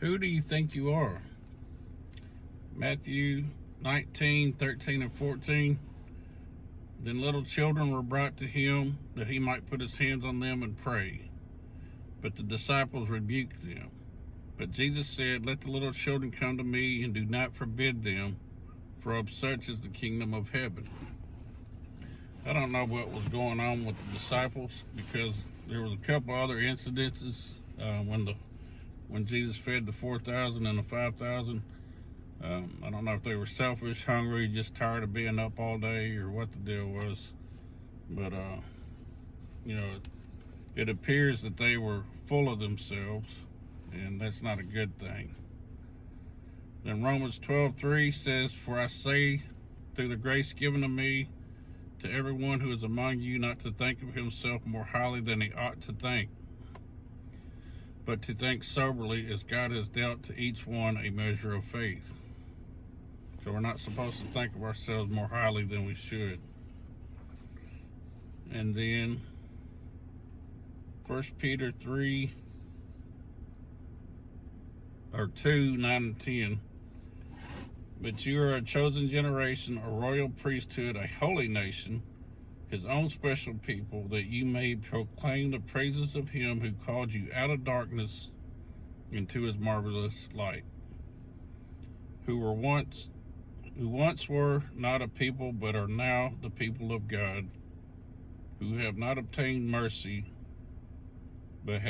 Who do you think you are? Matthew 19:13 and 14. Then little children were brought to him, that he might put his hands on them and pray. But the disciples rebuked them. But Jesus said, Let the little children come to me, and do not forbid them, for of such is the kingdom of heaven. I don't know what was going on with the disciples, because there was a couple other incidences when Jesus fed the 4,000 and the 5,000. I don't know if they were selfish, hungry, just tired of being up all day, or what the deal was. But, it appears that they were full of themselves, and that's not a good thing. Then Romans 12:3 says, For I say, through the grace given to me, to everyone who is among you, not to think of himself more highly than he ought to think, but to think soberly, as God has dealt to each one a measure of faith. So we're not supposed to think of ourselves more highly than we should. And then 1 Peter 2, 9 and 10. But you are a chosen generation, a royal priesthood, a holy nation, his own special people, that you may proclaim the praises of him who called you out of darkness into his marvelous light, who once were not a people, but are now the people of God, who have not obtained mercy, but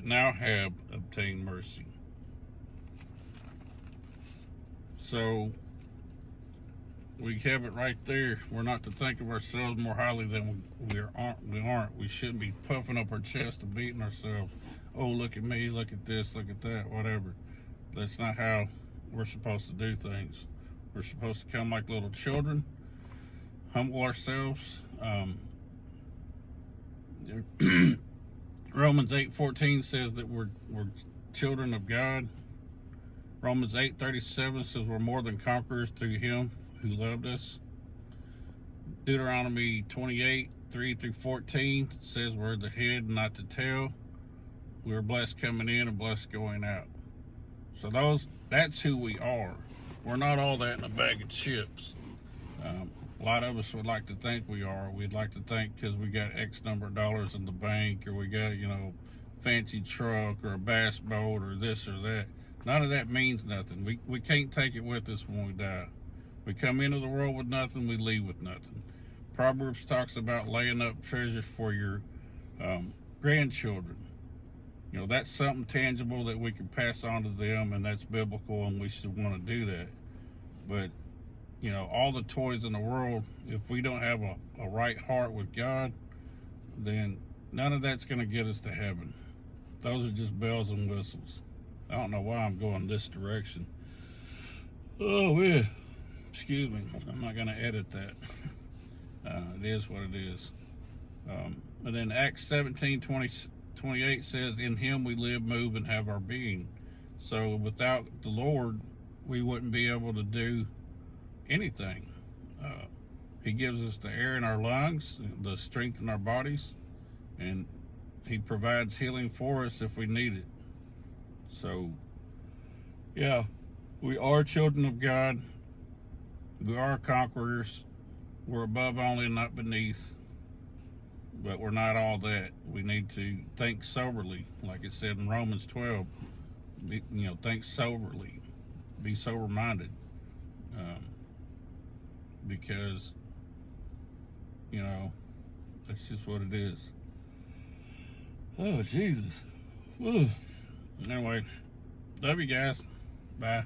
now have obtained mercy. So we have it right there. We're not to think of ourselves more highly than we aren't. We shouldn't be puffing up our chest and beating ourselves. Oh, look at me, look at this, look at that, whatever. That's not how we're supposed to do things. We're supposed to come like little children, humble ourselves. Romans 8:14 says that we're children of God. Romans 8:37 says we're more than conquerors through him who loved us. Deuteronomy 28:3 through 14 says we're the head, not the tail. We're blessed coming in and blessed going out. So that's who we are. We're not all that in a bag of chips. A lot of us would like to think we are. We'd like to think because we got X number of dollars in the bank, or we got, fancy truck or a bass boat or this or that. None of that means nothing. We can't take it with us when we die. We come into the world with nothing, we leave with nothing. Proverbs talks about laying up treasures for your grandchildren. That's something tangible that we can pass on to them, and that's biblical, and we should want to do that. But, all the toys in the world, if we don't have a right heart with God, then none of that's going to get us to heaven. Those are just bells and whistles. I don't know why I'm going this direction. Oh, yeah. Excuse me. I'm not going to edit that. It is what it is. And then Acts 17:28 says, In him we live, move, and have our being. So without the Lord, we wouldn't be able to do anything. He gives us the air in our lungs, the strength in our bodies, and he provides healing for us if we need it. So, yeah, we are children of God. We are conquerors. We're above only and not beneath. But we're not all that. We need to think soberly, like it said in Romans 12. Think soberly. Be sober-minded. Because, that's just what it is. Oh, Jesus. Whew. Anyway, love you guys. Bye.